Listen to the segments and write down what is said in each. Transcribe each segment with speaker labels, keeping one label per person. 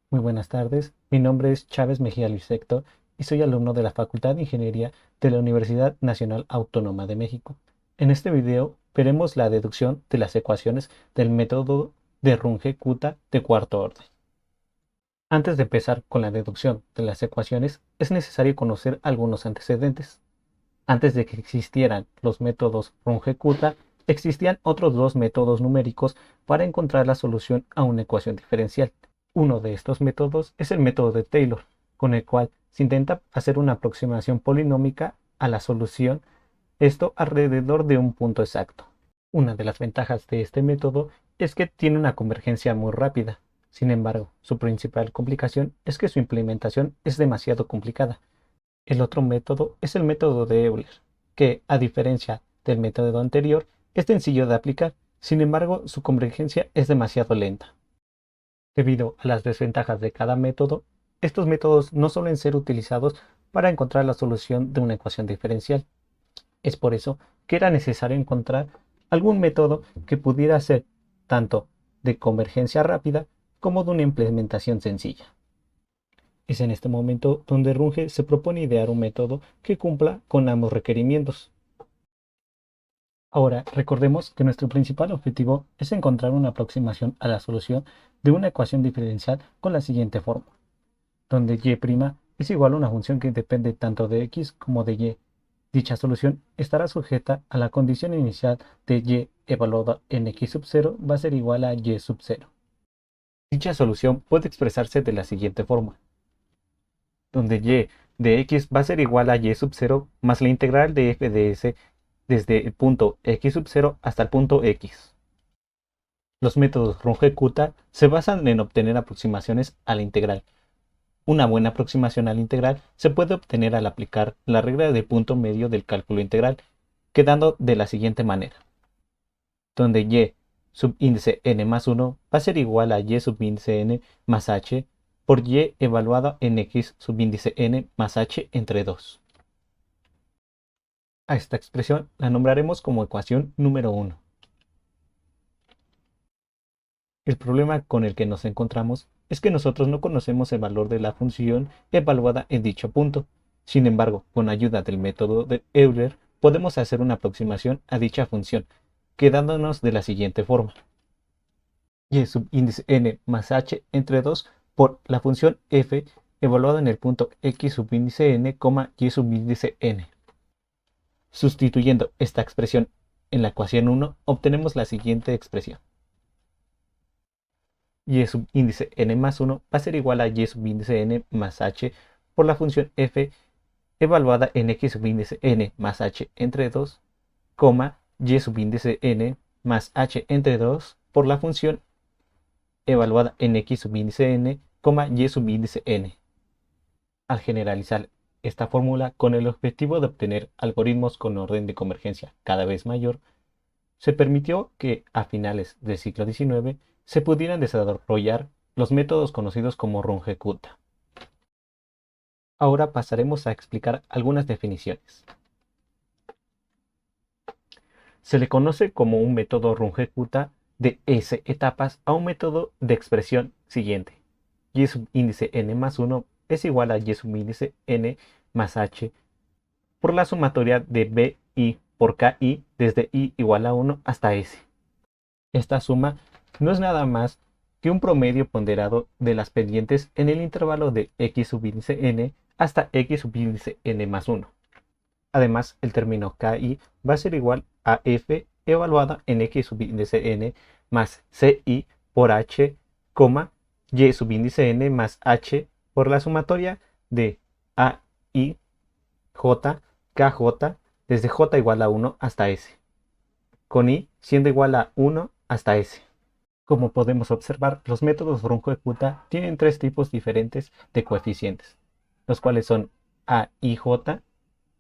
Speaker 1: Muy buenas tardes, mi nombre es Chávez Mejía Luis Héctor y soy alumno de la Facultad de Ingeniería de la Universidad Nacional Autónoma de México. En este video veremos la deducción de las ecuaciones del método de Runge-Kutta de cuarto orden. Antes de empezar con la deducción de las ecuaciones, es necesario conocer algunos antecedentes. Antes de que existieran los métodos Runge-Kutta, existían otros dos métodos numéricos para encontrar la solución a una ecuación diferencial. Uno de estos métodos es el método de Taylor, con el cual se intenta hacer una aproximación polinómica a la solución, esto alrededor de un punto exacto. Una de las ventajas de este método es que tiene una convergencia muy rápida. Sin embargo, su principal complicación es que su implementación es demasiado complicada. El otro método es el método de Euler, que, a diferencia del método anterior, es sencillo de aplicar. Sin embargo, su convergencia es demasiado lenta. Debido a las desventajas de cada método, estos métodos no suelen ser utilizados para encontrar la solución de una ecuación diferencial. Es por eso que era necesario encontrar algún método que pudiera ser tanto de convergencia rápida como de una implementación sencilla. Es en este momento donde Runge se propone idear un método que cumpla con ambos requerimientos. Ahora, recordemos que nuestro principal objetivo es encontrar una aproximación a la solución de una ecuación diferencial con la siguiente forma, donde y' es igual a una función que depende tanto de x como de y. Dicha solución estará sujeta a la condición inicial de y evaluada en x sub 0 va a ser igual a y sub 0. Dicha solución puede expresarse de la siguiente forma, donde y de x va a ser igual a y sub 0 más la integral de f de s desde el punto x sub 0 hasta el punto x. Los métodos Runge-Kutta se basan en obtener aproximaciones a la integral. Una buena aproximación a la integral se puede obtener al aplicar la regla de punto medio del cálculo integral, quedando de la siguiente manera, donde y subíndice n más 1 va a ser igual a y subíndice n más h por y evaluada en x subíndice n más h entre 2. A esta expresión la nombraremos como ecuación número 1. El problema con el que nos encontramos es que nosotros no conocemos el valor de la función evaluada en dicho punto. Sin embargo, con ayuda del método de Euler, podemos hacer una aproximación a dicha función, quedándonos de la siguiente forma. Y subíndice n más h entre 2 por la función f evaluada en el punto x subíndice n, y subíndice n. Sustituyendo esta expresión en la ecuación 1, obtenemos la siguiente expresión. Y subíndice n más 1 va a ser igual a y subíndice n más h por la función f evaluada en x subíndice n más h entre 2, y subíndice n más h entre 2 por la función evaluada en x subíndice n, y subíndice n. Al generalizar esta fórmula con el objetivo de obtener algoritmos con orden de convergencia cada vez mayor, se permitió que a finales del siglo XIX se pudieran desarrollar los métodos conocidos como Runge-Kutta. Ahora pasaremos a explicar algunas definiciones. Se le conoce como un método Runge-Kutta de S etapas a un método de expresión siguiente. Y subíndice n más 1 es igual a y subíndice n más h por la sumatoria de b i por ki desde i igual a 1 hasta s. Esta suma no es nada más que un promedio ponderado de las pendientes en el intervalo de x subíndice n hasta x subíndice n más 1. Además, el término ki va a ser igual a f evaluada en x subíndice n más ci por h, y subíndice n más h por la sumatoria de a, i, j, kj desde j igual a 1 hasta s, con i siendo igual a 1 hasta s. Como podemos observar, los métodos Runge-Kutta tienen tres tipos diferentes de coeficientes, los cuales son AIJ,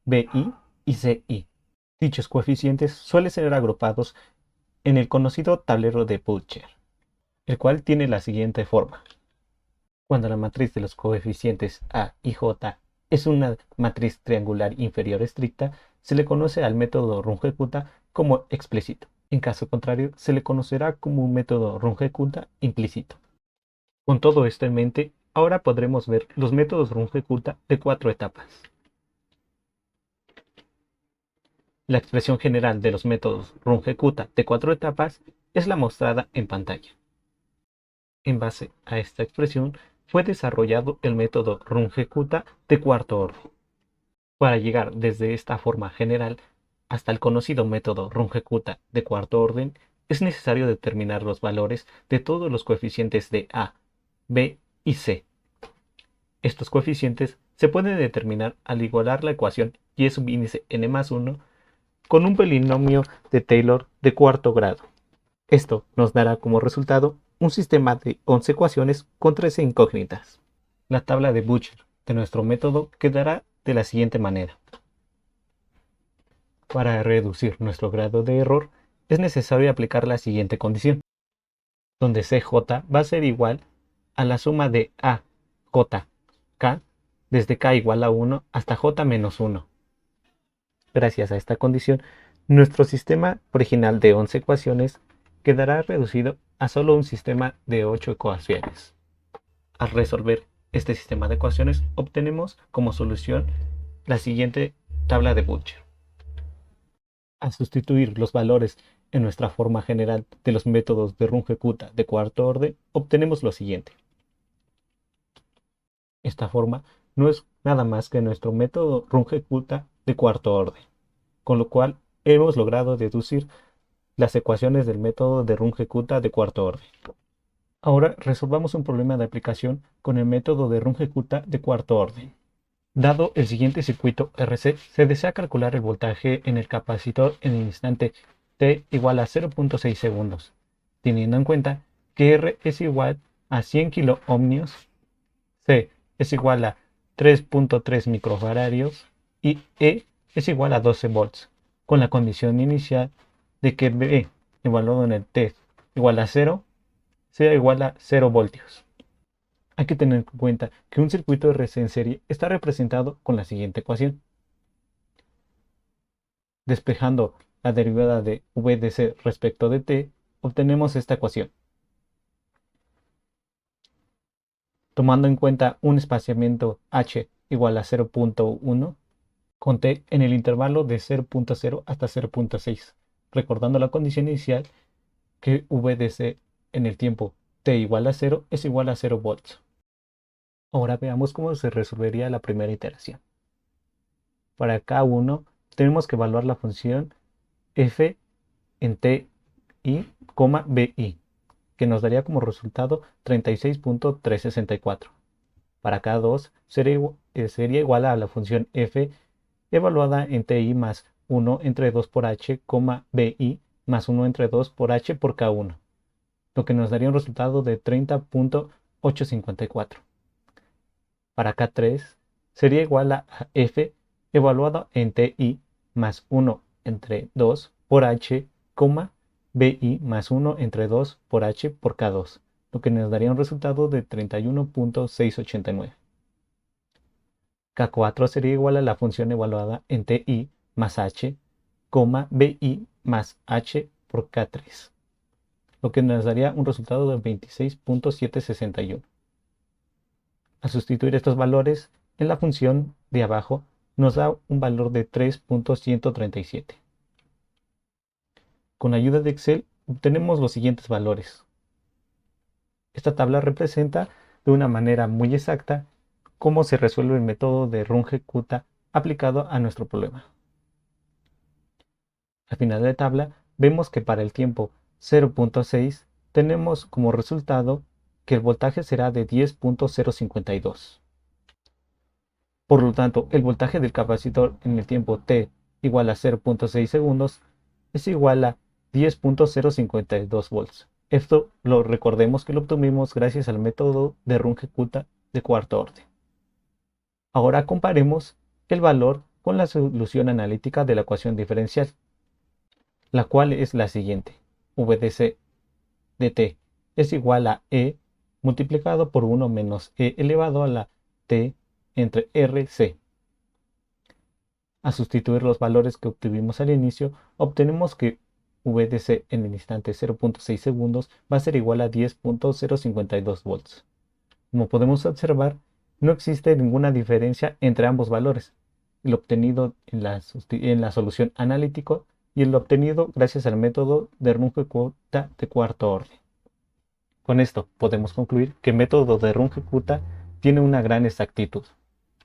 Speaker 1: BI y CI. Dichos coeficientes suelen ser agrupados en el conocido tablero de Butcher, el cual tiene la siguiente forma. Cuando la matriz de los coeficientes A y J es una matriz triangular inferior estricta, se le conoce al método Runge-Kutta como explícito. En caso contrario, se le conocerá como un método Runge-Kutta implícito. Con todo esto en mente, ahora podremos ver los métodos Runge-Kutta de 4 etapas. La expresión general de los métodos Runge-Kutta de 4 etapas es la mostrada en pantalla. En base a esta expresión fue desarrollado el método Runge-Kutta de cuarto orden. Para llegar desde esta forma general hasta el conocido método Runge-Kutta de cuarto orden, es necesario determinar los valores de todos los coeficientes de A, B y C. Estos coeficientes se pueden determinar al igualar la ecuación y subíndice n+1 con un polinomio de Taylor de cuarto grado. Esto nos dará como resultado un sistema de 11 ecuaciones con 13 incógnitas. La tabla de Butcher de nuestro método quedará de la siguiente manera. Para reducir nuestro grado de error, es necesario aplicar la siguiente condición, donde CJ va a ser igual a la suma de A, J, K, desde K igual a 1 hasta J menos 1. Gracias a esta condición, nuestro sistema original de 11 ecuaciones quedará reducido a solo un sistema de 8 ecuaciones. Al resolver este sistema de ecuaciones, obtenemos como solución la siguiente tabla de Butcher. Al sustituir los valores en nuestra forma general de los métodos de Runge-Kutta de cuarto orden, obtenemos lo siguiente. Esta forma no es nada más que nuestro método Runge-Kutta de cuarto orden, con lo cual hemos logrado deducir las ecuaciones del método de Runge-Kutta de cuarto orden. Ahora resolvamos un problema de aplicación con el método de Runge-Kutta de cuarto orden. Dado el siguiente circuito RC, se desea calcular el voltaje en el capacitor en el instante t igual a 0.6 segundos, teniendo en cuenta que R es igual a 100 kiloohmios, C es igual a 3.3 microfaradios y E es igual a 12 volts, con la condición inicial de que B evaluado en el t igual a 0 sea igual a 0 voltios. Hay que tener en cuenta que un circuito RC en serie está representado con la siguiente ecuación. Despejando la derivada de V de C respecto de t, obtenemos esta ecuación. Tomando en cuenta un espaciamiento h igual a 0.1, con t en el intervalo de 0.0 hasta 0.6, recordando la condición inicial que V de C en el tiempo t igual a 0 es igual a 0 volts. Ahora veamos cómo se resolvería la primera iteración. Para K1 tenemos que evaluar la función f en ti, bi, que nos daría como resultado 36.364. Para K2 sería igual a la función f evaluada en ti más 1 entre 2 por h, bi más 1 entre 2 por h por K1, lo que nos daría un resultado de 30.854. Para K3 sería igual a f evaluado en ti más 1 entre 2 por h, bi más 1 entre 2 por h por K2, lo que nos daría un resultado de 31.689. K4 sería igual a la función evaluada en ti más h, bi más h por K3, lo que nos daría un resultado de 26.761. Al sustituir estos valores en la función de abajo, nos da un valor de 3.137. Con ayuda de Excel obtenemos los siguientes valores. Esta tabla representa de una manera muy exacta cómo se resuelve el método de Runge-Kutta aplicado a nuestro problema. Al final de la tabla vemos que para el tiempo 0.6 tenemos como resultado que el voltaje será de 10.052. Por lo tanto, el voltaje del capacitor en el tiempo t igual a 0.6 segundos es igual a 10.052 volts. Esto lo recordemos que lo obtuvimos gracias al método de Runge-Kutta de cuarto orden. Ahora comparemos el valor con la solución analítica de la ecuación diferencial, la cual es la siguiente. V de C de t es igual a E multiplicado por 1 menos E elevado a la t entre RC. A sustituir los valores que obtuvimos al inicio, obtenemos que VDC en el instante 0.6 segundos va a ser igual a 10.052 volts. Como podemos observar, no existe ninguna diferencia entre ambos valores, el obtenido en la solución analítico y el obtenido gracias al método de Runge-Kutta de cuarto orden. Con esto podemos concluir que el método de Runge-Kutta tiene una gran exactitud.